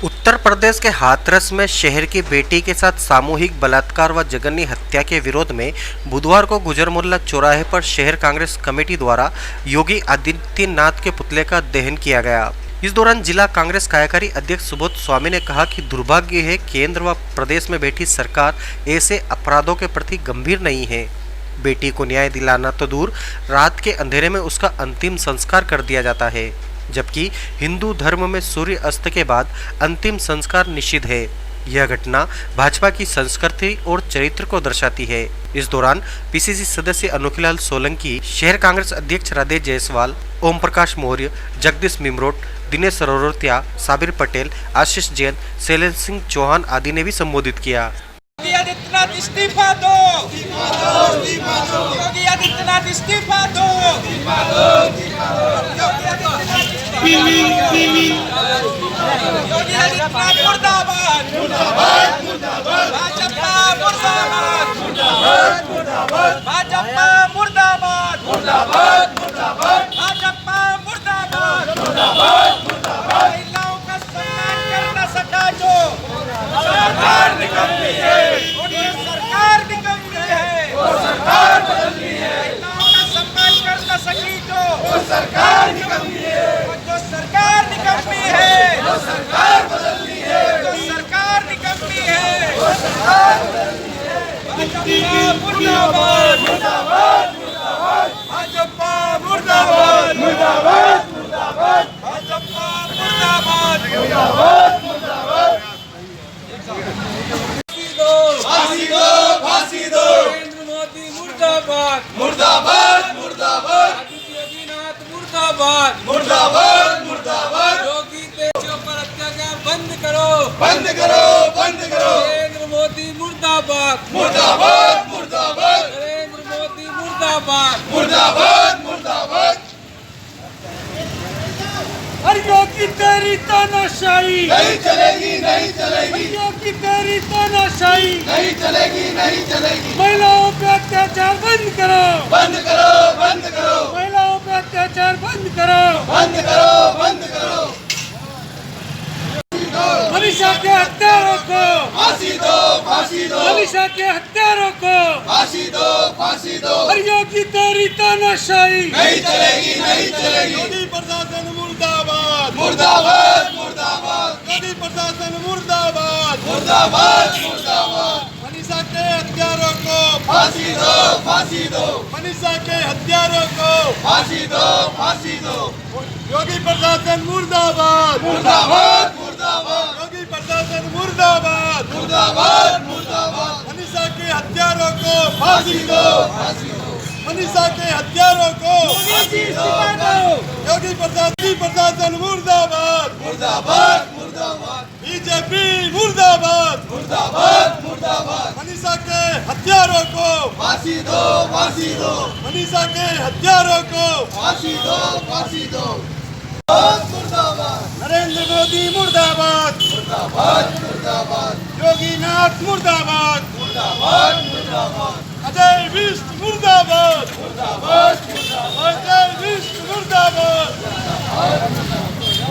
उत्तर प्रदेश के हाथरस में शहर की बेटी के साथ सामूहिक बलात्कार व जघन्य हत्या के विरोध में बुधवार को गुजरमुल्ला चौराहे पर शहर कांग्रेस कमेटी द्वारा योगी आदित्यनाथ के पुतले का दहन किया गया। इस दौरान जिला कांग्रेस कार्यकारी अध्यक्ष सुबोध स्वामी ने कहा कि दुर्भाग्य है, केंद्र व प्रदेश में बैठी सरकार ऐसे अपराधों के प्रति गंभीर नहीं है। बेटी को न्याय दिलाना तो दूर, रात के अंधेरे में उसका अंतिम संस्कार कर दिया जाता है, जबकि हिंदू धर्म में सूर्य अस्त के बाद अंतिम संस्कार निषिद्ध है। यह घटना भाजपा की संस्कृति और चरित्र को दर्शाती है। इस दौरान पीसीसी सदस्य अनोखीलाल सोलंकी, शहर कांग्रेस अध्यक्ष राधे जायसवाल, ओम प्रकाश मौर्य, जगदीश मिमरोट, दिनेश सरोरतिया, साबिर पटेल, आशीष जैन, शैलेंद्र सिंह चौहान आदि ने भी संबोधित किया। योगी आदित्यनाथ इस्तीफा दो, योगी आदित्यनाथ इस्तीफा दो, योगी आदित्यनाथ मुर्दाबाद, भाजपा मुर्दाबाद, भाजपा मुर्दाबाद, भाजपा मुर्दाबाद, महिलाओं का सम्मान कर न सका जो सरकार निकम्मी है, सरकार निकम्मी है, सरकार बदलनी है। महिलाओं का सम्मान कर न सकी जो सरकार निकम्मी है, जो सरकार निकम्मी है, जो सरकार बदलनी है, जो सरकार निकम्मी है, जो सरकार बदलनी है। भाजपा मुर्दाबाद, मुर्दाबाद, मुर्दाबाद, भाजपा मुर्दाबाद, मुर्दाबाद, मुर्दाबाद, भाजपा मुर्दाबाद, मुर्दाबाद, मुर्दाबाद। फांसी दो, फांसी दो, नरेंद्र मोदी मुर्दाबाद, मुर्दाबाद, मुर्दाबाद, आदित्यनाथ मुर्दाबाद, मुर्दाबाद, मुर्दाबाद, योगी देशों पर अत्याचार बंद करो, बंद करो, बंद करो, नरेंद्र मोदी मुर्दाबाद, मुर्दाबाद, मुर्दाबाद, नरेंद्र मोदी मुर्दाबाद, मुर्दाबाद, मुर्दाबाद। हरियों की तेरी तानाशाही नहीं चलेगी, नहीं चलेगी, हरियों की तेरी तानाशाही नहीं चलेगी, नहीं चलेगी। महिलाओं पे अत्याचार बंद करो, बंद करो, बंद करो, महिलाओं पे अत्याचार बंद करो, बंद करो, बंद करो। मनीषा के हत्यारों को फांसी दो, फांसी दो, मनीषा के हत्यारों को फांसी दो, फांसी दो। हरियों की तेरी तानाशाही नहीं चलेगी, नहीं चलेगी। मोदी प्रशासन मुर्दाबाद, मुर्दाबाद, मुर्दाबाद, मोदी प्रशासन मुर्दाबाद, मुर्दाबाद, मुर्दाबाद। मनीषा के हत्यारों को फांसी दो, फांसी दो, मनीषा के हत्यारों को फांसी दो, फांसी दो। योगी प्रशासन मुर्दाबाद, मुर्दाबाद, मुर्दाबाद, योगी प्रशासन मुर्दाबाद, मुर्दाबाद, मुर्दाबाद। मनीषा के हत्यारों को फांसी दो, फांसी दो, मनीषा के हत्यारों को फांसी दो। योगी प्रशासन मुर्दाबाद, मुर्दाबाद, मुर्दाबाद, बीजेपी मुर्दाबाद, मुर्दाबाद, मुर्दाबाद। मनीषा के हत्यारों को फांसी दो, फांसी दो, मनीषा के हत्यारों को फांसी दो, फांसी दो। मुर्दाबाद, नरेंद्र मोदी मुर्दाबाद, मुर्दाबाद, मुर्दाबाद, योगीनाथ मुर्दाबाद, मुर्दाबाद, मुर्दाबाद, अजय विष्ट मुर्दाबाद, मुर्दाबाद, मुर्दाबाद, अजय विष्ट मुर्दाबाद,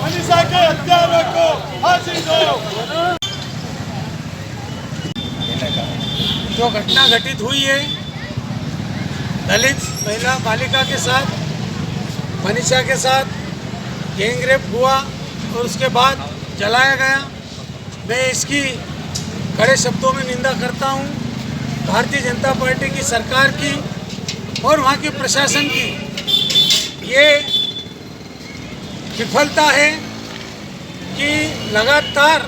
मनीषा के हत्यारों को फांसी दो। जो घटना घटित हुई है दलित महिला बालिका के साथ, मनीषा के साथ गैंगरेप हुआ और उसके बाद जलाया गया, मैं इसकी कड़े शब्दों में निंदा करता हूं। भारतीय जनता पार्टी की सरकार की और वहां के प्रशासन की ये विफलता है कि लगातार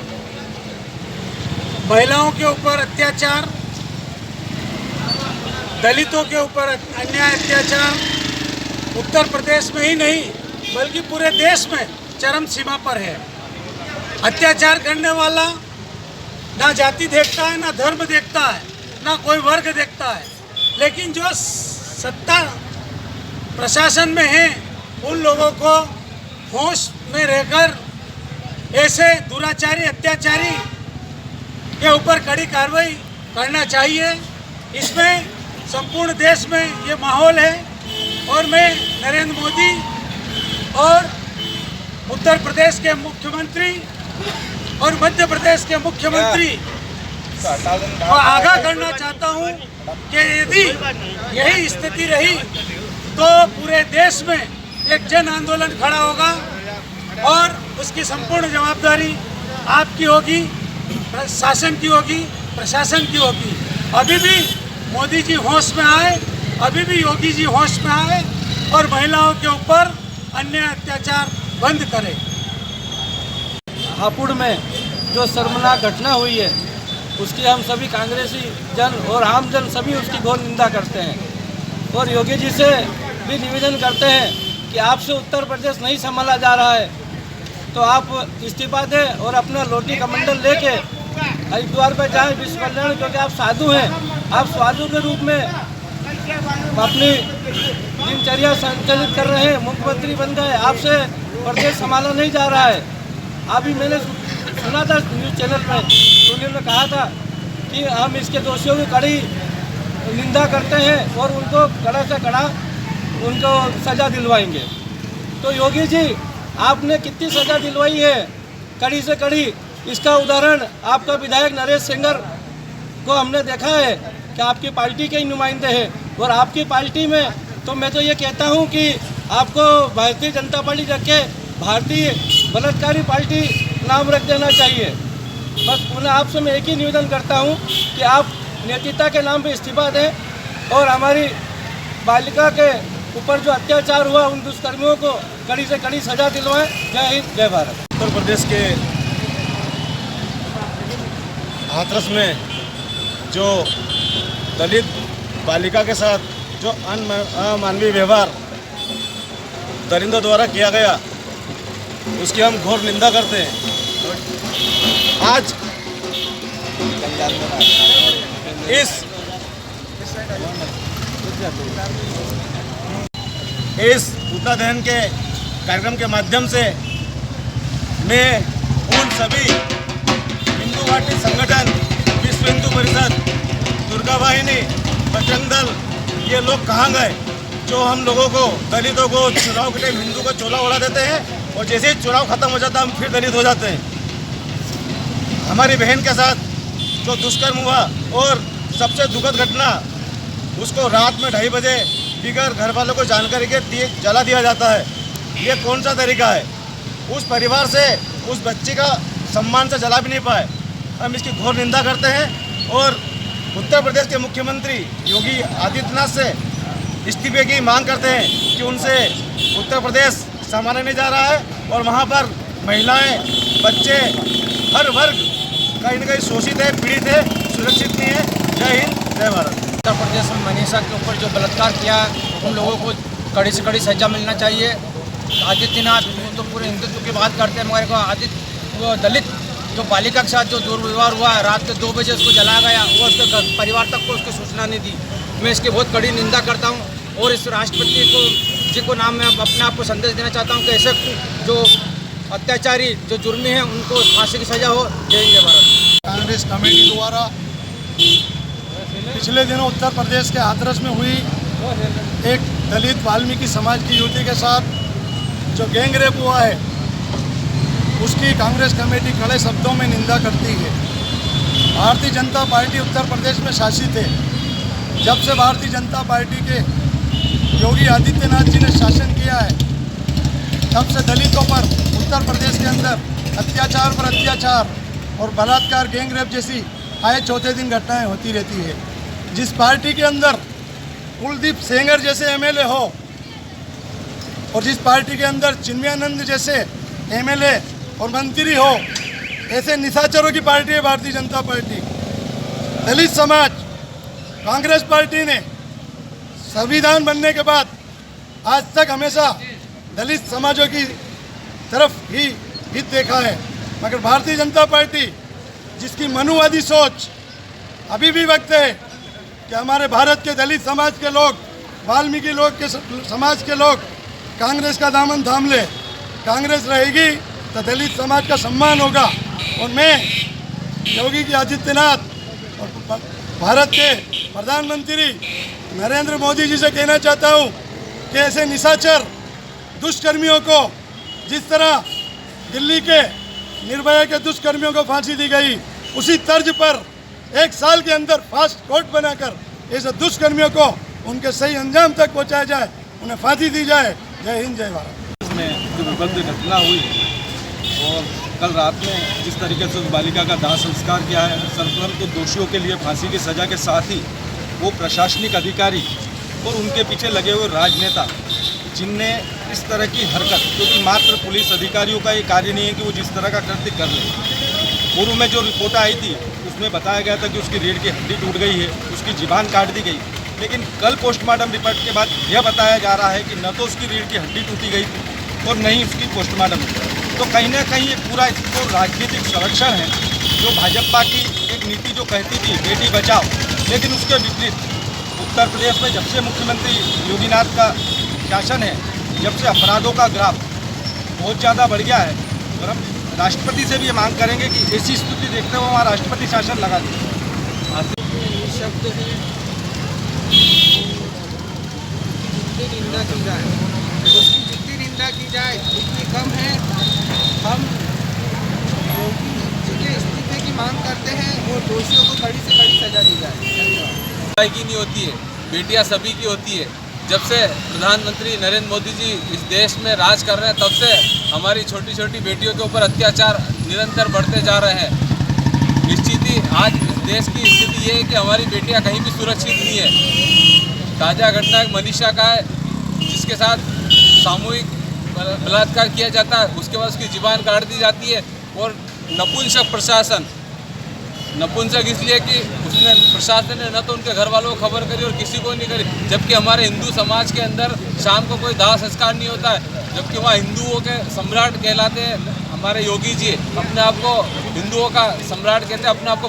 महिलाओं के ऊपर अत्याचार, दलितों के ऊपर अन्याय अत्याचार उत्तर प्रदेश में ही नहीं बल्कि पूरे देश में चरम सीमा पर है। अत्याचार करने वाला ना जाति देखता है, ना धर्म देखता है, ना कोई वर्ग देखता है, लेकिन जो सत्ता प्रशासन में है उन लोगों को होश में रहकर ऐसे दुराचारी अत्याचारी के ऊपर कड़ी कार्रवाई करना चाहिए। इसमें संपूर्ण देश में ये माहौल है और मैं नरेंद्र मोदी और उत्तर प्रदेश के मुख्यमंत्री और मध्य प्रदेश के मुख्यमंत्री को आगाह करना चाहता हूं कि यदि यही स्थिति रही तो पूरे देश में एक जन आंदोलन खड़ा होगा और उसकी संपूर्ण जवाबदारी आपकी होगी, शासन की होगी, प्रशासन की होगी। अभी भी मोदी जी होश में आए, अभी भी योगी जी होश में आए और महिलाओं के ऊपर अन्याय अत्याचार बंद करें। हापुड़ में जो शर्मनाक घटना हुई है उसकी हम सभी कांग्रेसी जन और आम जन सभी उसकी घोर निंदा करते हैं और योगी जी से भी निवेदन करते हैं कि आपसे उत्तर प्रदेश नहीं संभाला जा रहा है तो आप इस्तीफा दें और अपना लोटी कमंडल लेके हरिद्वार पर जाएं विश्व कल्याण, क्योंकि आप साधु हैं। आप साधु के रूप में अपनी दिनचर्या संचालित कर रहे हैं, मुख्यमंत्री बन गए, आपसे प्रदेश संभाला नहीं जा रहा है। अभी मैंने सुना था न्यूज़ चैनल में तो उन्होंने कहा था कि हम इसके दोषियों की कड़ी निंदा करते हैं और उनको कड़ा से कड़ा उनको सज़ा दिलवाएंगे। तो योगी जी आपने कितनी सज़ा दिलवाई है कड़ी से कड़ी, इसका उदाहरण आपका विधायक नरेश सेंगर को हमने देखा है कि आपकी पार्टी के ही नुमाइंदे हैं और आपकी पार्टी में तो मैं तो ये कहता हूँ कि आपको भारतीय जनता पार्टी रख के भारतीय बलात्कारी पार्टी नाम रख देना चाहिए। बस पुनः आपसे मैं एक ही निवेदन करता हूँ कि आप नेतृत्व के नाम पे इस्तीफा दें और हमारी बालिका के ऊपर जो अत्याचार हुआ उन दुष्कर्मियों को कड़ी से कड़ी सजा दिलवाएं। जय हिंद, जय भारत। उत्तर प्रदेश के हाथरस में जो दलित बालिका के साथ जो अमानवीय व्यवहार दरिंदों द्वारा किया गया उसकी हम घोर निंदा करते हैं। आज इस पुतला दहन के कार्यक्रम के माध्यम से मैं उन सभी हिंदू घाटी संगठन, विश्व हिंदू परिषद, दुर्गा वाहिनी, बजरंग दल, ये लोग कहाँ गए जो हम लोगों को, दलितों को चुनाव के टाइम हिंदू का चोला उड़ा देते हैं और जैसे ही चुनाव खत्म हो जाता है हम फिर दलित हो जाते हैं। हमारी बहन के साथ जो दुष्कर्म हुआ और सबसे दुखद घटना, उसको रात में 2:30 बजे बिगैर घर वालों को जानकारी के जला दिया जाता है। ये कौन सा तरीका है? उस परिवार से उस बच्ची का सम्मान से जला भी नहीं पाए। हम इसकी घोर निंदा करते हैं और उत्तर प्रदेश के मुख्यमंत्री योगी आदित्यनाथ से इस्तीफे की मांग करते हैं कि उनसे उत्तर प्रदेश संभाला नहीं जा रहा है और वहाँ पर महिलाएं, बच्चे, हर वर्ग कहीं न कहीं शोषित है, पीड़ित है, सुरक्षित नहीं है। जय हिंद, जय भारत। उत्तर प्रदेश में मनीषा के ऊपर जो बलात्कार किया उन लोगों को कड़ी से कड़ी सजा मिलना चाहिए। आदित्यनाथ तो पूरे हिंदुत्व की बात करते हैं मगर वो दलित जो बालिका के साथ जो दुर्व्यवहार हुआ, रात के 2 बजे उसको जलाया गया, वो उसके परिवार तक को उसकी सूचना नहीं दी। मैं इसकी बहुत कड़ी निंदा करता हूँ और इस राष्ट्रपति को नाम में अपने आप को संदेश देना चाहता हूँ कि ऐसे जो अत्याचारी जो जुर्मी हैं उनको फांसी की सजा हो। जय हिंद, जय भारत। कांग्रेस कमेटी द्वारा पिछले दिनों उत्तर प्रदेश के हाथरस में हुई एक दलित वाल्मीकि समाज की युवती के साथ जो गैंग रेप हुआ है उसकी कांग्रेस कमेटी कड़े शब्दों में निंदा करती है। भारतीय जनता पार्टी उत्तर प्रदेश में शासित है। जब से भारतीय जनता पार्टी के योगी आदित्यनाथ जी ने शासन किया है तब से दलितों पर उत्तर प्रदेश के अंदर अत्याचार पर अत्याचार और बलात्कार, गैंग रेप जैसी आए चौथे दिन घटनाएं होती रहती है। जिस पार्टी के अंदर कुलदीप सेंगर जैसे एमएलए हो और जिस पार्टी के अंदर चिन्मयानंद जैसे एमएलए और मंत्री हो, ऐसे निशाचरों की पार्टी है भारतीय जनता पार्टी। दलित समाज, कांग्रेस पार्टी ने संविधान बनने के बाद आज तक हमेशा दलित समाजों की तरफ ही हित देखा है, मगर भारतीय जनता पार्टी जिसकी मनुवादी सोच अभी भी वक्त है कि हमारे भारत के दलित समाज के लोग, वाल्मीकि लोग के समाज के लोग कांग्रेस का दामन थाम ले। कांग्रेस रहेगी तो दलित समाज का सम्मान होगा। और मैं योगी जी आदित्यनाथ और भारत के प्रधानमंत्री नरेंद्र मोदी जी से कहना चाहता हूँ कि ऐसे निशाचर दुष्कर्मियों को जिस तरह दिल्ली के निर्भया के दुष्कर्मियों को फांसी दी गई, उसी तर्ज पर 1 साल के अंदर फास्ट कोर्ट बनाकर ऐसे दुष्कर्मियों को उनके सही अंजाम तक पहुंचाया जाए, उन्हें फांसी दी जाए। जय हिंद, जय भारत। इसमें जो विभत्स घटना हुई और कल रात में जिस तरीके से उस बालिका का दाह संस्कार किया है, सर्वप्रथम तो दोषियों के लिए फांसी की सज़ा के साथ ही वो प्रशासनिक अधिकारी और उनके पीछे लगे हुए राजनेता जिनने इस तरह की हरकत, क्योंकि मात्र पुलिस अधिकारियों का ये कार्य नहीं है कि वो जिस तरह का कृत्य कर ले। पूर्व में जो रिपोर्ट आई थी उसमें बताया गया था कि उसकी रीढ़ की हड्डी टूट गई है, उसकी जीभान काट दी गई, लेकिन कल पोस्टमार्टम रिपोर्ट के बाद यह बताया जा रहा है कि न तो उसकी रीढ़ की हड्डी टूटी गई थी और न ही उसकी पोस्टमार्टम। तो कहीं ना कहीं ये पूरा इसको राजनीतिक संरक्षण है, जो भाजपा की एक नीति जो कहती थी बेटी बचाओ, लेकिन उसके विपरीत उत्तर प्रदेश में जब से मुख्यमंत्री योगीनाथ का शासन है, जब से अपराधों का ग्राफ बहुत ज़्यादा बढ़ गया है, और हम राष्ट्रपति से भी ये मांग करेंगे कि ऐसी स्थिति देखते हुए वहाँ राष्ट्रपति शासन लगा दें। शब्द है जितनी निंदा की जाए, उसकी जितनी निंदा की जाए उतनी कम है। हम योगी जी के इस्तीफे की मांग करते हैं और दोषियों को कड़ी से कड़ी सजा दी जाए। धन्यवाद। की नहीं होती है, बेटियां सभी की होती है। जब से प्रधानमंत्री नरेंद्र मोदी जी इस देश में राज कर रहे हैं, तब से हमारी छोटी छोटी बेटियों के ऊपर अत्याचार निरंतर बढ़ते जा रहे हैं। निश्चित ही आज इस देश की स्थिति ये है कि हमारी बेटियां कहीं भी सुरक्षित नहीं है। ताज़ा घटना एक मनीषा का है, जिसके साथ सामूहिक बलात्कार किया जाता है, उसके बाद उसकी जीभान काट दी जाती है। और नपुंसक प्रशासन, नपुंसक इसलिए कि उसने प्रशासन ने न तो उनके घर वालों को खबर करी और किसी को नहीं करी, जबकि हमारे हिंदू समाज के अंदर शाम को कोई दाह संस्कार नहीं होता है, जबकि वहाँ हिंदुओं के सम्राट कहलाते हैं हमारे योगी जी। अपने आप को हिंदुओं का सम्राट कहते हैं, अपने आप को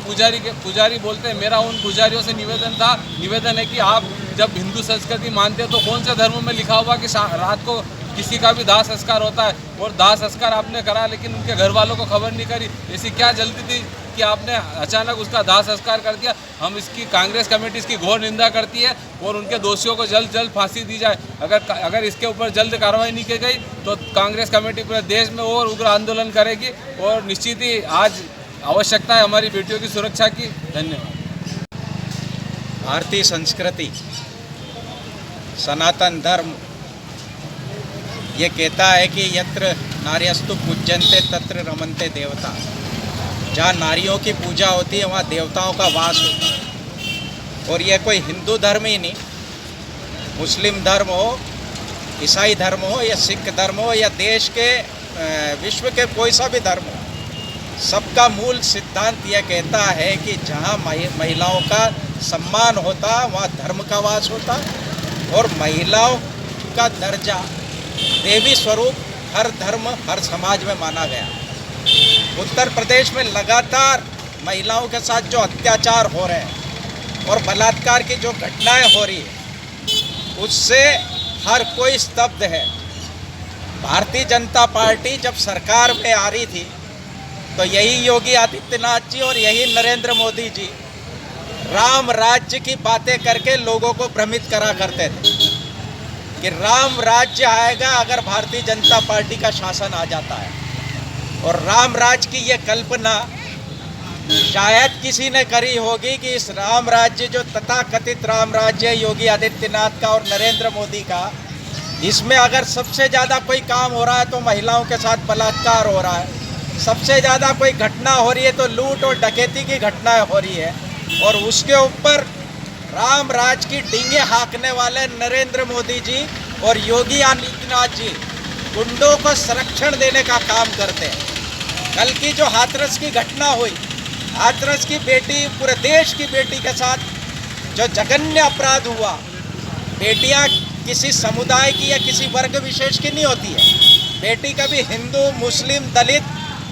पुजारी बोलते हैं। मेरा उन पुजारियों से निवेदन है कि आप जब हिंदू संस्कृति मानते हैं तो कौन से धर्म में लिखा हुआ कि रात को किसी का भी दाह संस्कार होता है, और दाह संस्कार आपने करा लेकिन उनके घर वालों को खबर नहीं करी। ऐसी क्या जल्दी थी कि आपने अचानक उसका दाह संस्कार कर दिया? हम इसकी कांग्रेस कमेटी इसकी घोर निंदा करती है और उनके दोषियों को जल्द फांसी दी जाए। अगर इसके ऊपर जल्द कार्रवाई नहीं की गई तो कांग्रेस कमेटी पूरे देश में और उग्र आंदोलन करेगी, और निश्चित ही आज आवश्यकता है हमारी बेटियों की सुरक्षा की। धन्यवाद। भारतीय संस्कृति, सनातन धर्म ये कहता है कि यत्र नार्यस्तु पूज्यन्ते तत्र रमन्ते देवता। जहाँ नारियों की पूजा होती है वहाँ देवताओं का वास होता है। और ये कोई हिंदू धर्म ही नहीं, मुस्लिम धर्म हो, ईसाई धर्म हो या सिख धर्म हो या देश के विश्व के कोई सा भी धर्म हो, सबका मूल सिद्धांत यह कहता है कि जहाँ महिलाओं का सम्मान होता वहाँ धर्म का वास होता, और महिलाओं का दर्जा देवी स्वरूप हर धर्म हर समाज में माना गया। उत्तर प्रदेश में लगातार महिलाओं के साथ जो अत्याचार हो रहे हैं और बलात्कार की जो घटनाएं हो रही है, उससे हर कोई स्तब्ध है। भारतीय जनता पार्टी जब सरकार में आ रही थी तो यही योगी आदित्यनाथ जी और यही नरेंद्र मोदी जी राम राज्य की बातें करके लोगों को भ्रमित करा करते थे कि राम राज्य आएगा अगर भारतीय जनता पार्टी का शासन आ जाता है। और राम राज्य की ये कल्पना शायद किसी ने करी होगी कि इस राम राज्य जो तथाकथित राम राज्य है योगी आदित्यनाथ का और नरेंद्र मोदी का, इसमें अगर सबसे ज़्यादा कोई काम हो रहा है तो महिलाओं के साथ बलात्कार हो रहा है, सबसे ज़्यादा कोई घटना हो रही है तो लूट और डकैती की घटनाएं हो रही है, और उसके ऊपर राम राज की डींगे हाँकने वाले नरेंद्र मोदी जी और योगी आदित्यनाथ जी गुंडों को संरक्षण देने का काम करते हैं। कल की जो हाथरस की घटना हुई, हाथरस की बेटी, पूरे देश की बेटी के साथ जो जघन्य अपराध हुआ, बेटियां किसी समुदाय की या किसी वर्ग विशेष की नहीं होती है। बेटी कभी हिंदू, मुस्लिम, दलित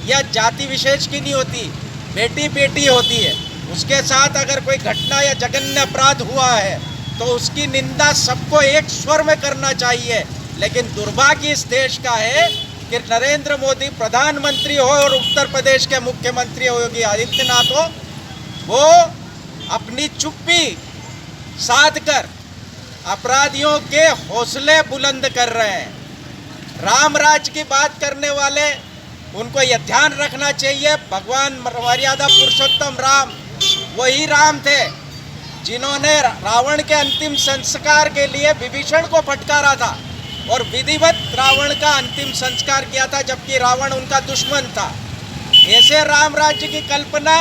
या जाति विशेष की नहीं होती, बेटी बेटी होती है। उसके साथ अगर कोई घटना या जघन्य अपराध हुआ है तो उसकी निंदा सबको एक स्वर में करना चाहिए। लेकिन दुर्भाग्य इस देश का है कि नरेंद्र मोदी प्रधानमंत्री हो और उत्तर प्रदेश के मुख्यमंत्री योगी आदित्यनाथ हो, वो अपनी चुप्पी साध कर अपराधियों के हौसले बुलंद कर रहे हैं। राम राज्य की बात करने वाले उनको ये ध्यान रखना चाहिए, भगवान मर्यादा पुरुषोत्तम राम वही राम थे जिन्होंने रावण के अंतिम संस्कार के लिए विभीषण को फटकारा था और विधिवत रावण का अंतिम संस्कार किया था, जबकि रावण उनका दुश्मन था। ऐसे राम राज्य की कल्पना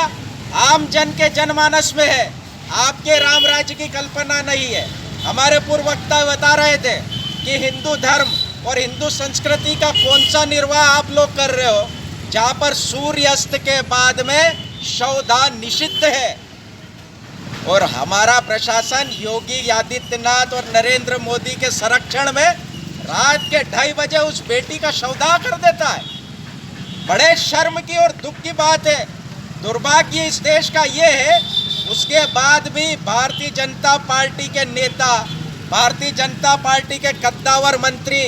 आम जन के जनमानस में है, आपके राम राज्य की कल्पना नहीं है। हमारे पूर्व वक्ता बता रहे थे कि हिंदू धर्म और हिंदू संस्कृति का कौन सा निर्वाह आप लोग कर रहे हो, जहाँ पर सूर्यास्त के बाद में शवदाह निषिद्ध है। और हमारा प्रशासन योगी आदित्यनाथ और नरेंद्र मोदी के संरक्षण में रात के 2:30 बजे उस बेटी का शवदाह कर देता है। बड़े शर्म की और दुख की बात है। दुर्भाग्य इस देश का ये है, उसके बाद भी भारतीय जनता पार्टी के नेता, भारतीय जनता पार्टी के कद्दावर मंत्री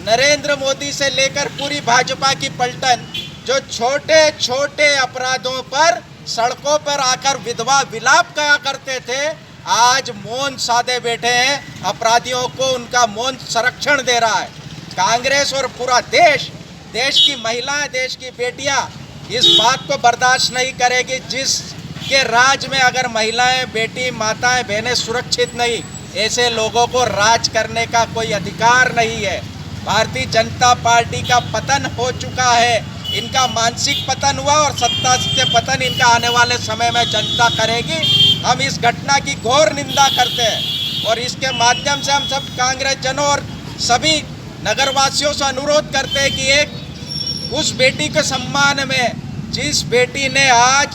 नरेंद्र मोदी से लेकर पूरी भाजपा की पलटन, जो छोटे छोटे अपराधों पर सड़कों पर आकर विधवा विलाप कहा करते थे, आज मौन साधे बैठे हैं, अपराधियों को उनका मौन संरक्षण दे रहा है। कांग्रेस और पूरा देश, देश की महिलाएं, देश की बेटियां इस बात को बर्दाश्त नहीं करेगी जिसके राज में अगर महिलाएं, बेटी, माताएं, बहनें सुरक्षित नहीं, ऐसे लोगों को राज करने का कोई अधिकार नहीं है। भारतीय जनता पार्टी का पतन हो चुका है, इनका मानसिक पतन हुआ और सत्ता से पतन इनका आने वाले समय में जनता करेगी। हम इस घटना की घोर निंदा करते हैं और इसके माध्यम से हम सब कांग्रेस जनों और सभी नगरवासियों से अनुरोध करते हैं कि एक उस बेटी के सम्मान में, जिस बेटी ने आज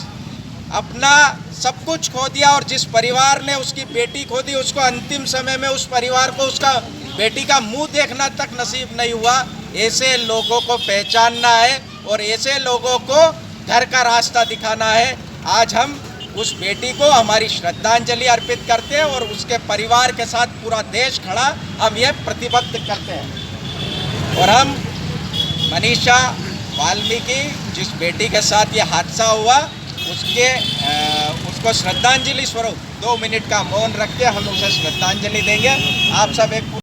अपना सब कुछ खो दिया और जिस परिवार ने उसकी बेटी खो दी, उसको अंतिम समय में उस परिवार को उसका बेटी का मुंह देखना तक नसीब नहीं हुआ। ऐसे लोगों को पहचानना है और ऐसे लोगों को घर का रास्ता दिखाना है। आज हम उस बेटी को हमारी श्रद्धांजलि अर्पित करते हैं और उसके परिवार के साथ पूरा देश खड़ा हम ये प्रतिबद्ध करते हैं। और हम मनीषा वाल्मीकि, जिस बेटी के साथ ये हादसा हुआ, उसको श्रद्धांजलि स्वरूप 2 मिनट का मौन रख के हम उसे श्रद्धांजलि देंगे। आप सब एक